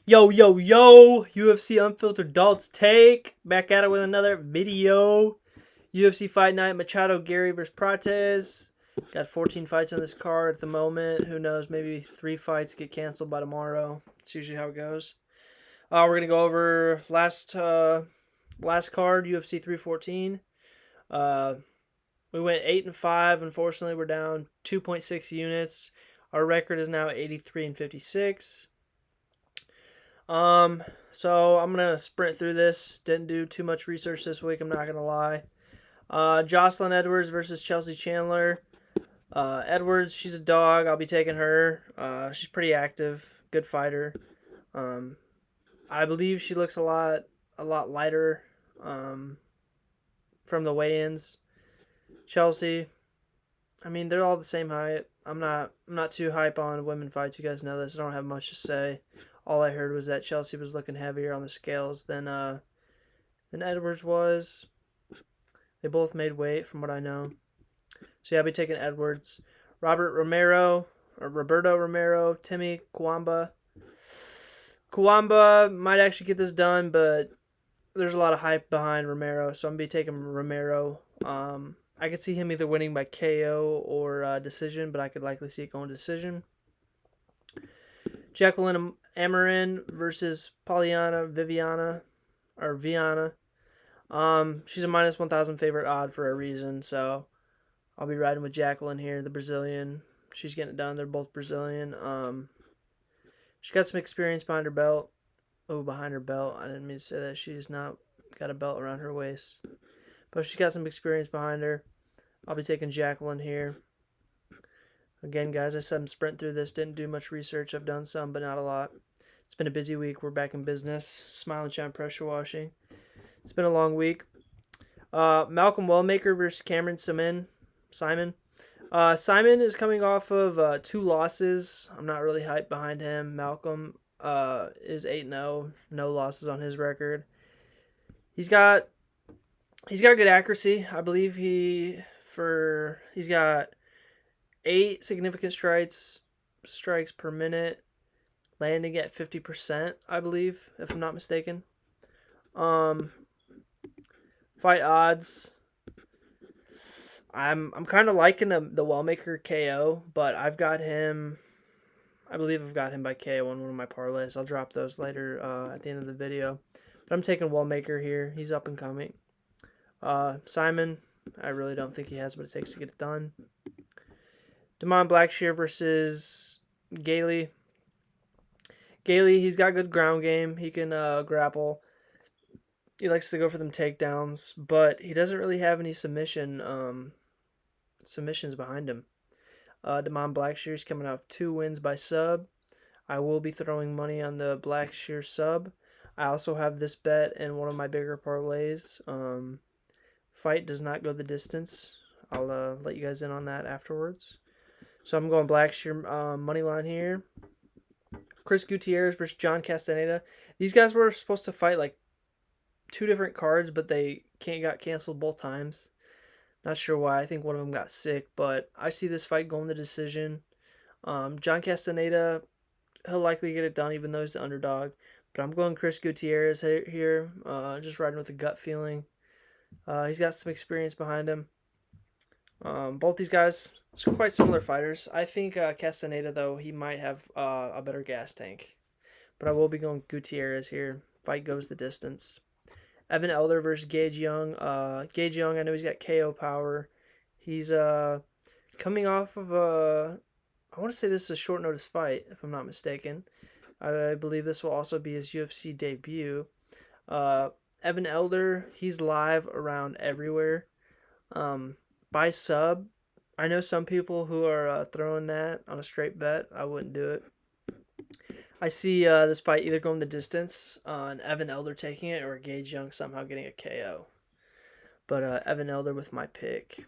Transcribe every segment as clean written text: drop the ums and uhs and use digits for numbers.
Yo, yo, yo! UFC Unfiltered Adults Take. Back at it with another video. UFC Fight Night, Machado Garry versus Prates. Got 14 fights on this card at the moment. Who knows, maybe 3 fights get canceled by tomorrow. It's usually how it goes. We're going to go over last card, UFC 314. We went 8-5. Unfortunately, we're down 2.6 units. Our record is now 83-56. So I'm gonna sprint through this. Didn't do too much research this week, I'm not gonna lie. Jocelyn Edwards versus Chelsea Chandler. Edwards, she's a dog. I'll be taking her. She's pretty active, good fighter. I believe she looks a lot lighter from the weigh-ins. Chelsea, I mean, they're all the same height. I'm not too hype on women fights. You guys know this. I don't have much to say. All I heard was that Chelsea was looking heavier on the scales than Edwards was. They both made weight, from what I know. So yeah, I'll be taking Edwards. Roberto Romero, Timmy Kawamba. Kawamba might actually get this done, but there's a lot of hype behind Romero, so I'm gonna be taking Romero. I could see him either winning by KO or decision, but I could likely see it going to decision. Jacqueline Amarin versus Viana. She's a minus 1,000 favorite odd for a reason, so I'll be riding with Jacqueline here, the Brazilian. She's getting it done. They're both Brazilian. She got some experience behind her belt. Oh, behind her belt. I didn't mean to say that. She's not got a belt around her waist. But she's got some experience behind her. I'll be taking Jacqueline here. Again, guys, I said I'm sprinting through this. Didn't do much research. I've done some, but not a lot. It's been a busy week. We're back in business. Smile and shine pressure washing. It's been a long week. Malcolm Wellmaker versus Cameron Simon. Simon is coming off of 2 losses. I'm not really hyped behind him. Malcolm is 8-0. No losses on his record. He's got good accuracy. I believe he's got 8 significant strikes per minute, landing at 50%, I believe, if I'm not mistaken. Fight odds. I'm kind of liking the Wellmaker KO, but I've got him. I believe I've got him by KO on one of my parlays. I'll drop those later at the end of the video. But I'm taking Wellmaker here. He's up and coming. Simon, I really don't think he has what it takes to get it done. Damon Blackshear versus Gailey. Gailey, he's got good ground game. He can grapple. He likes to go for them takedowns, but he doesn't really have any submissions behind him. Damon Blackshear's coming off 2 wins by sub. I will be throwing money on the Blackshear sub. I also have this bet in one of my bigger parlays. Fight does not go the distance. I'll let you guys in on that afterwards. So I'm going Blackshear money line here. Chris Gutierrez versus John Castaneda. These guys were supposed to fight like 2 different cards, but they got canceled both times. Not sure why. I think one of them got sick, but I see this fight going to decision. John Castaneda, he'll likely get it done, even though he's the underdog. But I'm going Chris Gutierrez here. Just riding with a gut feeling. He's got some experience behind him. Both these guys are quite similar fighters. I think Castaneda, though, he might have a better gas tank. But I will be going Gutierrez here. Fight goes the distance. Evan Elder versus Gage Young. Gage Young, I know he's got KO power. He's coming off of I want to say this is a short notice fight, if I'm not mistaken. I believe this will also be his UFC debut. Evan Elder, he's live around everywhere. By sub, I know some people who are throwing that on a straight bet. I wouldn't do it. I see this fight either going the distance and Evan Elder taking it, or Gage Young somehow getting a KO. But Evan Elder with my pick.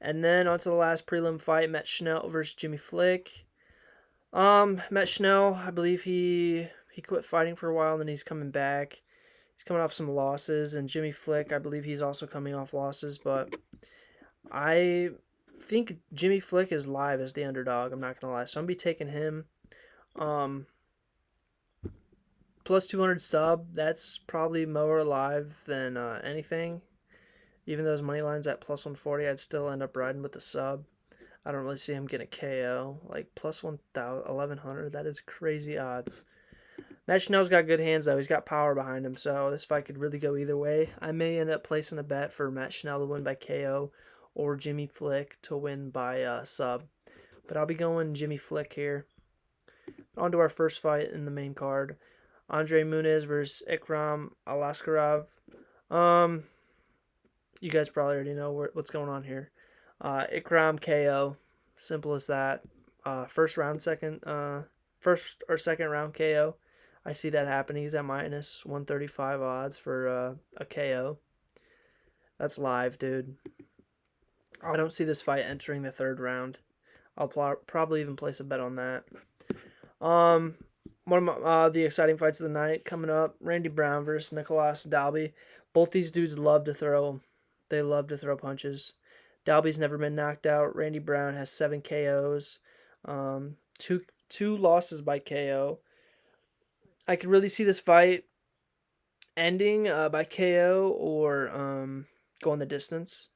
And then on to the last prelim fight, Matt Schnell versus Jimmy Flick. Matt Schnell, I believe he quit fighting for a while, and then he's coming back. He's coming off some losses, and Jimmy Flick, I believe he's also coming off losses, but I think Jimmy Flick is live as the underdog. I'm not going to lie. So I'm going to be taking him. plus 200 sub. That's probably more alive than anything. Even those money lines at plus 140, I'd still end up riding with the sub. I don't really see him getting a KO. Like plus 1,100, that is crazy odds. Matt Schnell's got good hands though. He's got power behind him, so this fight could really go either way. I may end up placing a bet for Matt Schnell to win by KO or Jimmy Flick to win by sub. But I'll be going Jimmy Flick here. On to our first fight in the main card. Andre Muniz versus Ikram Alaskarov. You guys probably already know what's going on here. Ikram KO. Simple as that. First or second round KO. I see that happening. He's at minus 135 odds for a KO. That's live, dude. I don't see this fight entering the third round. I'll probably even place a bet on that. One of the exciting fights of the night coming up: Randy Brown versus Nicolas Dalby. Both these dudes love to throw. They love to throw punches. Dalby's never been knocked out. Randy Brown has 7 KOs, two losses by KO. I could really see this fight ending by KO or going the distance.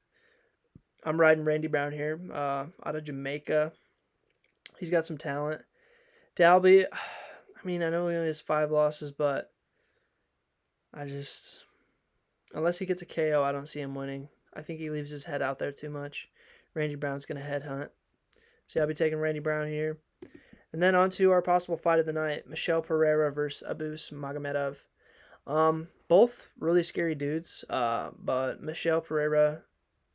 I'm riding Randy Brown here, out of Jamaica. He's got some talent. Dalby, I mean, I know he only has 5 losses, but unless he gets a KO, I don't see him winning. I think he leaves his head out there too much. Randy Brown's going to headhunt. So I'll be taking Randy Brown here. And then on to our possible fight of the night: Michel Pereira versus Abus Magomedov. Both really scary dudes, but Michel Pereira,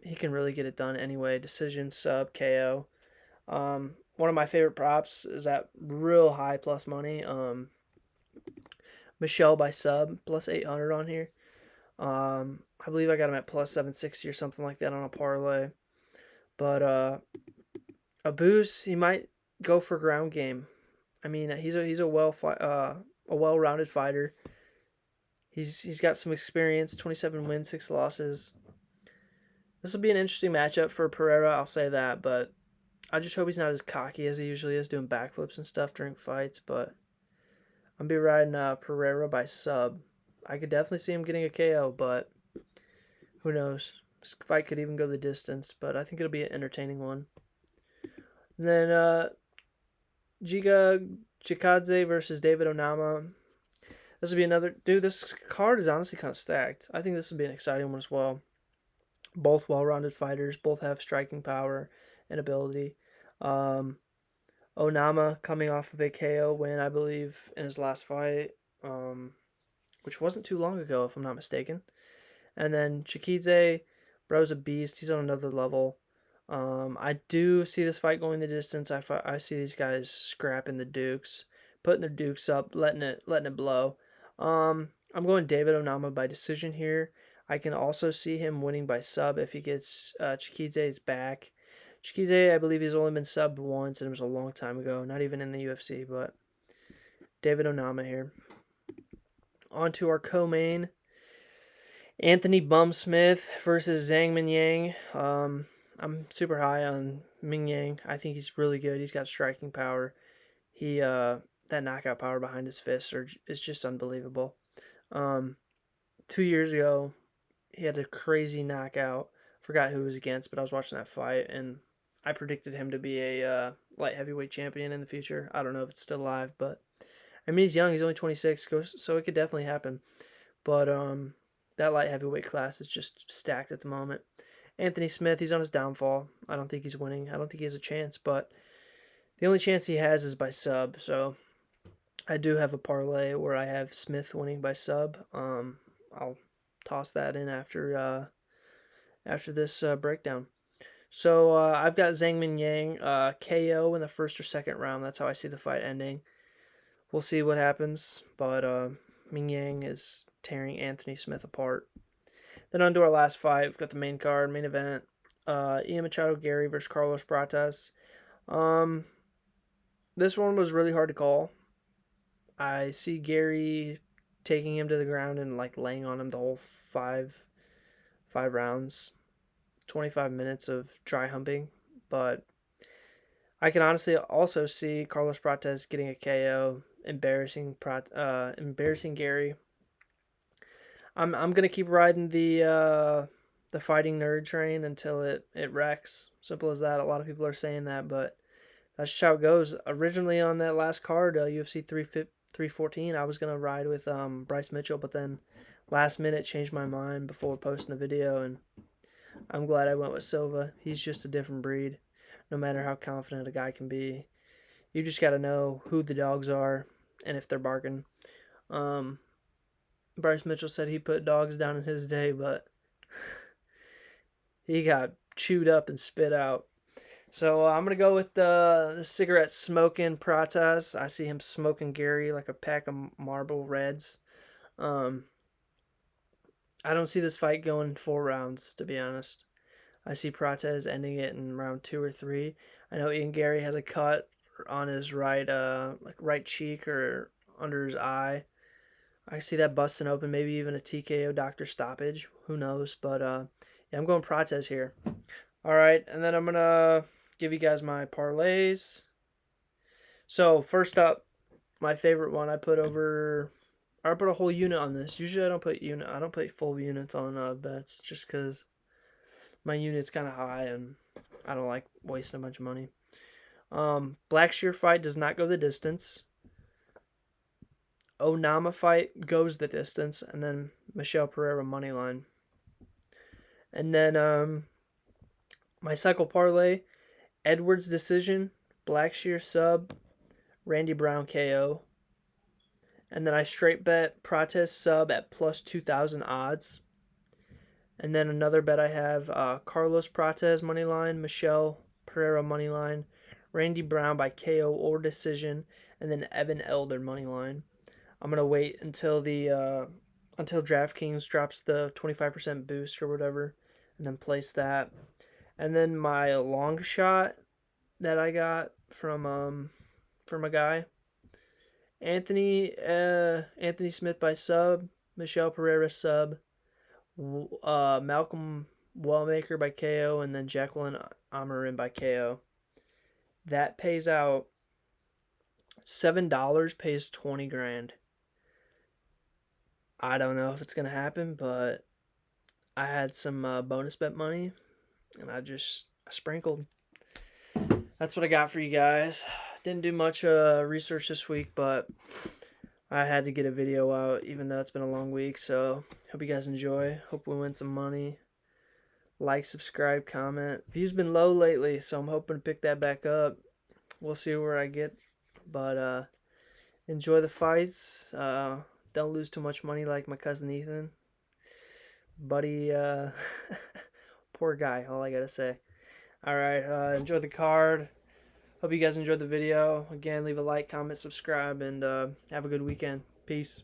he can really get it done anyway. Decision, sub, KO. One of my favorite props is at real high plus money. Michel by sub, plus 800 on here. I believe I got him at plus 760 or something like that on a parlay. But Abus, he might go for ground game. I mean, he's a well-rounded fighter. He's got some experience. 27 wins, 6 losses. This will be an interesting matchup for Pereira, I'll say that, but I just hope he's not as cocky as he usually is, doing backflips and stuff during fights. But I'm be riding Pereira by sub. I could definitely see him getting a KO, but who knows? This fight could even go the distance, but I think it'll be an entertaining one. And then Giga Chikadze versus David Onama. This will be another... Dude, this card is honestly kind of stacked. I think this will be an exciting one as well. Both well-rounded fighters. Both have striking power and ability. Onama coming off of a KO win, I believe, in his last fight, which wasn't too long ago, if I'm not mistaken. And then Chikadze, bro's a beast. He's on another level. I do see this fight going the distance. I see these guys scrapping the dukes, putting their dukes up, letting it blow. I'm going David Onama by decision here. I can also see him winning by sub if he gets Chikadze's back. Chikadze, I believe he's only been subbed once, and it was a long time ago, not even in the UFC, but David Onama here. On to our co-main: Anthony Bum Smith versus Zhang Mingyang. I'm super high on Mingyang. I think he's really good. He's got striking power. That knockout power behind his fists is just unbelievable. 2 years ago, he had a crazy knockout. Forgot who he was against, but I was watching that fight, and I predicted him to be a light heavyweight champion in the future. I don't know if it's still alive, but I mean, he's young. He's only 26, so it could definitely happen. But that light heavyweight class is just stacked at the moment. Anthony Smith, he's on his downfall. I don't think he's winning. I don't think he has a chance, but the only chance he has is by sub. So I do have a parlay where I have Smith winning by sub. I'll toss that in after this breakdown. So I've got Zhang Mingyang KO in the first or second round. That's how I see the fight ending. We'll see what happens, but Mingyang is tearing Anthony Smith apart. Then on to our last fight. We've got the main card, main event. Ian Machado Garry versus Carlos Prates. This one was really hard to call. I see Garry taking him to the ground and like laying on him the whole five rounds. 25 minutes of dry humping. But I can honestly also see Carlos Prates getting a KO. embarrassing Garry. I'm gonna keep riding the fighting nerd train until it wrecks. Simple as that. A lot of people are saying that, but that's just how it goes. Originally on that last card, UFC 314, I was gonna ride with Bryce Mitchell, but then last minute changed my mind before posting the video, and I'm glad I went with Silva. He's just a different breed. No matter how confident a guy can be, you just got to know who the dogs are and if they're barking. Bryce Mitchell said he put dogs down in his day, but he got chewed up and spit out. So I'm going to go with the cigarette smoking Prates. I see him smoking Garry like a pack of Marlboro Reds. I don't see this fight going 4 rounds, to be honest. I see Prates ending it in round 2 or 3. I know Ian Garry has a cut on his right cheek or under his eye. I see that busting open, maybe even a TKO doctor stoppage. Who knows? But yeah, I'm going Prates here. All right, and then I'm gonna give you guys my parlays. So first up, my favorite one, I put a whole unit on this. Usually I don't put full units on bets just because my unit's kind of high and I don't like wasting a bunch of money. Blackshear fight does not go the distance. Onama fight goes the distance, and then Michelle Pereira money line. And then my cycle parlay, Edwards decision, Blackshear sub, Randy Brown KO. And then I straight bet Prates sub at plus 2,000 odds. And then another bet I have Carlos Prates money line, Michelle Pereira money line, Randy Brown by KO or decision, and then Evan Elder money line. I'm gonna wait until until DraftKings drops the 25% boost or whatever, and then place that. And then my long shot that I got from a guy, Anthony Smith by sub, Michelle Pereira sub, Malcolm Wellmaker by KO, and then Jacqueline Amarin by KO. That pays out $7, pays 20 grand. I don't know if it's gonna happen, but I had some bonus bet money, and I sprinkled. That's what I got for you guys. Didn't do much research this week, but I had to get a video out, even though it's been a long week. So hope you guys enjoy. Hope we win some money. Like, subscribe, comment. View's been low lately, so I'm hoping to pick that back up. We'll see where I get, but enjoy the fights. Don't lose too much money like my cousin Ethan. Buddy, poor guy, all I gotta say. Alright, enjoy the card. Hope you guys enjoyed the video. Again, leave a like, comment, subscribe, and have a good weekend. Peace.